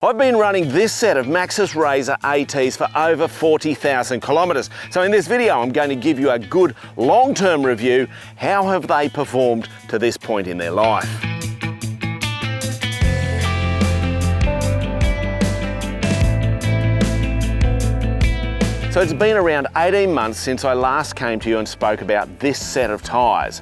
I've been running this set of Maxxis RAZR ATs for over 40,000 kilometres. So in this video, I'm going to give you a good long-term review. How have they performed to this point in their life? So it's been around 18 months since I last came to you and spoke about this set of tyres.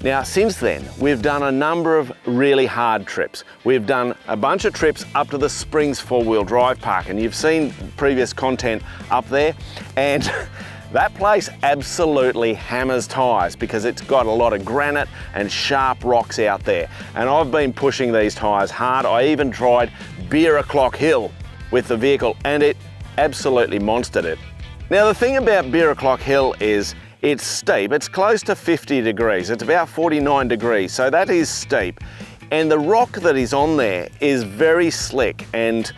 Now, since then, we've done a number of really hard trips. We've done a bunch of trips up to the Springs four-wheel drive park, and you've seen previous content up there, and that place absolutely hammers tyres because it's got a lot of granite and sharp rocks out there. And I've been pushing these tyres hard. I even tried Beer O'Clock Hill with the vehicle, and it absolutely monstered it. Now, the thing about Beer O'Clock Hill is it's steep. It's close to 50 degrees. It's about 49 degrees, so that is steep. And the rock that is on there is very slick and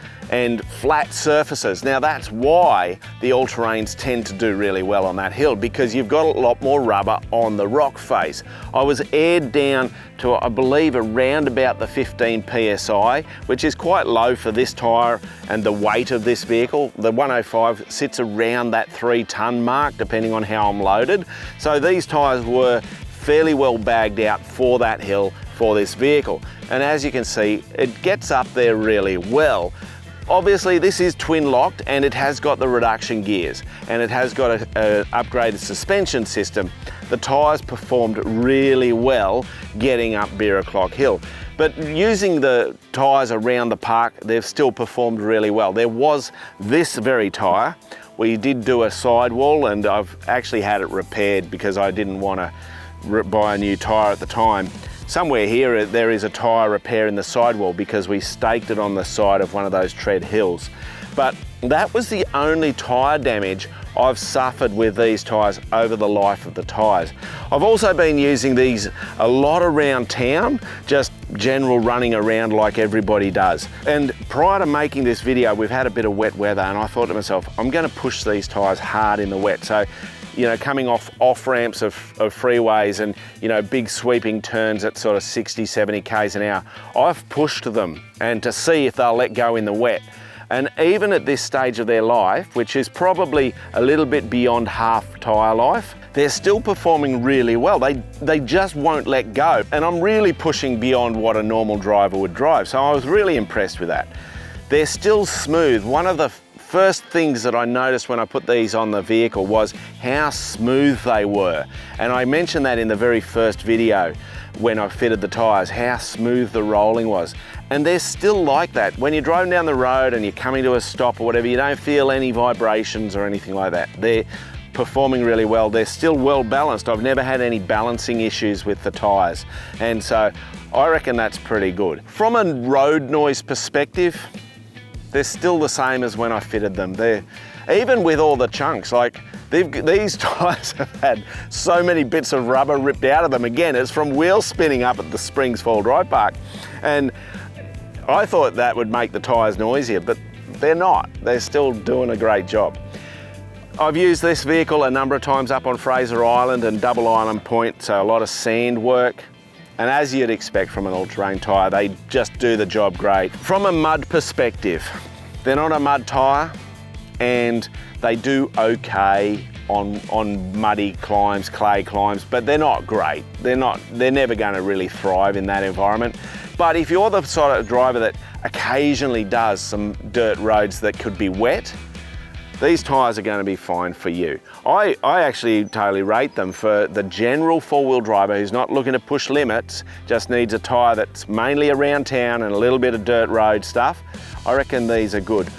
flat surfaces. Now that's why the all-terrains tend to do really well on that hill, because you've got a lot more rubber on the rock face. I was aired down to, I believe, around about the 15 PSI, which is quite low for this tyre and the weight of this vehicle. The 105 sits around that 3-ton mark, depending on how I'm loaded. So these tyres were fairly well bagged out for that hill for this vehicle. And as you can see, it gets up there really well. Obviously, this is twin locked and it has got the reduction gears and it has got an upgraded suspension system. The tyres performed really well getting up Beer O'Clock Hill. But using the tyres around the park, they've still performed really well. There was this very tyre. We did do a sidewall, and I've actually had it repaired because I didn't want to buy a new tyre at the time. Somewhere here there is a tyre repair in the sidewall because we staked it on the side of one of those tread hills. But that was the only tyre damage I've suffered with these tyres over the life of the tyres. I've also been using these a lot around town, just general running around like everybody does. And prior to making this video, we've had a bit of wet weather, and I thought to myself, I'm going to push these tyres hard in the wet. So, you know, coming off ramps of freeways and, you know, big sweeping turns at sort of 60, 70 Ks an hour, I've pushed them and to see if they'll let go in the wet. And even at this stage of their life, which is probably a little bit beyond half tyre life, they're still performing really well. They just won't let go. And I'm really pushing beyond what a normal driver would drive. So I was really impressed with that. They're still smooth. One of the first things that I noticed when I put these on the vehicle was how smooth they were. And I mentioned that in the very first video when I fitted the tyres, how smooth the rolling was. And they're still like that. When you're driving down the road and you're coming to a stop or whatever, you don't feel any vibrations or anything like that. They're performing really well. They're still well balanced. I've never had any balancing issues with the tyres. And so I reckon that's pretty good. From a road noise perspective, they're still the same as when I fitted them. They're, even with all the chunks, like these tyres have had so many bits of rubber ripped out of them. Again, it's from wheel spinning up at the Springs four-wheel drive park. And I thought that would make the tyres noisier, but they're not. They're still doing a great job. I've used this vehicle a number of times up on Fraser Island and Double Island Point, so a lot of sand work. And as you'd expect from an all-terrain tyre, they just do the job great. From a mud perspective, they're not a mud tyre and they do okay on muddy climbs, clay climbs, but they're not great. They're never going to really thrive in that environment. But if you're the sort of driver that occasionally does some dirt roads that could be wet, these tyres are going to be fine for you. I actually totally rate them for the general four-wheel driver who's not looking to push limits, just needs a tyre that's mainly around town and a little bit of dirt road stuff. I reckon these are good.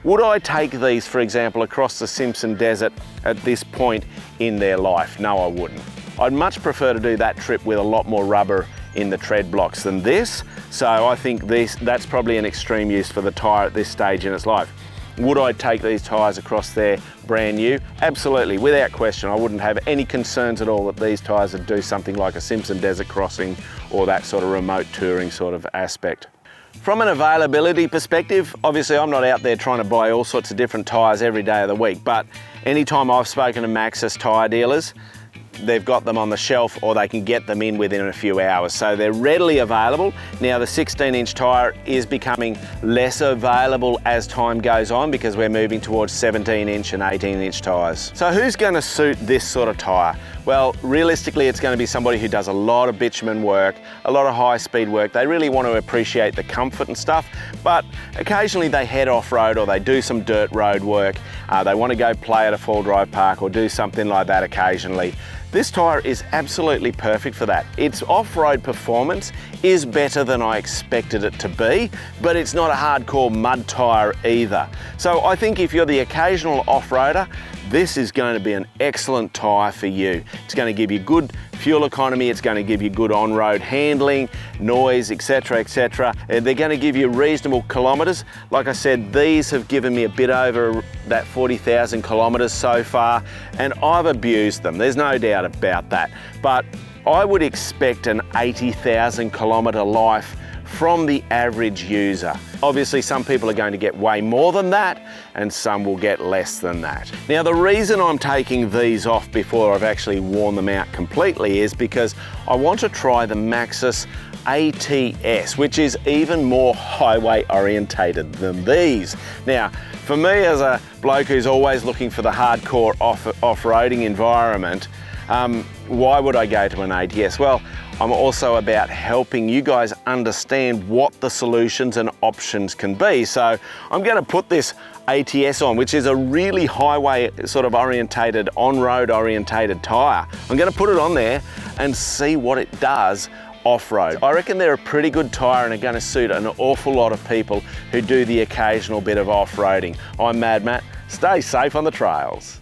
Would I take these, for example, across the Simpson Desert at this point in their life? No, I wouldn't. I'd much prefer to do that trip with a lot more rubber in the tread blocks than this. So I think that's probably an extreme use for the tyre at this stage in its life. Would I take these tyres across there brand new? Absolutely, without question. I wouldn't have any concerns at all that these tyres would do something like a Simpson Desert crossing or that sort of remote touring sort of aspect. From an availability perspective, obviously I'm not out there trying to buy all sorts of different tyres every day of the week, but anytime I've spoken to Maxxis tyre dealers, they've got them on the shelf or they can get them in within a few hours. So they're readily available. Now the 16-inch tyre is becoming less available as time goes on because we're moving towards 17-inch and 18-inch tyres. So who's going to suit this sort of tyre? Well, realistically, it's going to be somebody who does a lot of bitumen work, a lot of high-speed work. They really want to appreciate the comfort and stuff, but occasionally they head off-road or they do some dirt road work. They want to go play at a full drive park or do something like that occasionally. This tyre is absolutely perfect for that. Its off-road performance is better than I expected it to be, but it's not a hardcore mud tyre either. So I think if you're the occasional off-roader, this is going to be an excellent tyre for you. It's going to give you good fuel economy, it's going to give you good on-road handling, noise, etc, etc. They're going to give you reasonable kilometres. Like I said, these have given me a bit over that 40,000 kilometres so far, and I've abused them, there's no doubt about that. But I would expect an 80,000 kilometre life from the average user. Obviously, some people are going to get way more than that, and some will get less than that. Now, the reason I'm taking these off before I've actually worn them out completely is because I want to try the Maxxis ATs, which is even more highway orientated than these. Now, for me as a bloke who's always looking for the hardcore off-roading environment, why would I go to an ATS? Well, I'm also about helping you guys understand what the solutions and options can be. So I'm going to put this ATS on, which is a really highway sort of orientated, on-road orientated tyre. I'm going to put it on there and see what it does off-road. I reckon they're a pretty good tyre and are going to suit an awful lot of people who do the occasional bit of off-roading. I'm Mad Matt. Stay safe on the trails.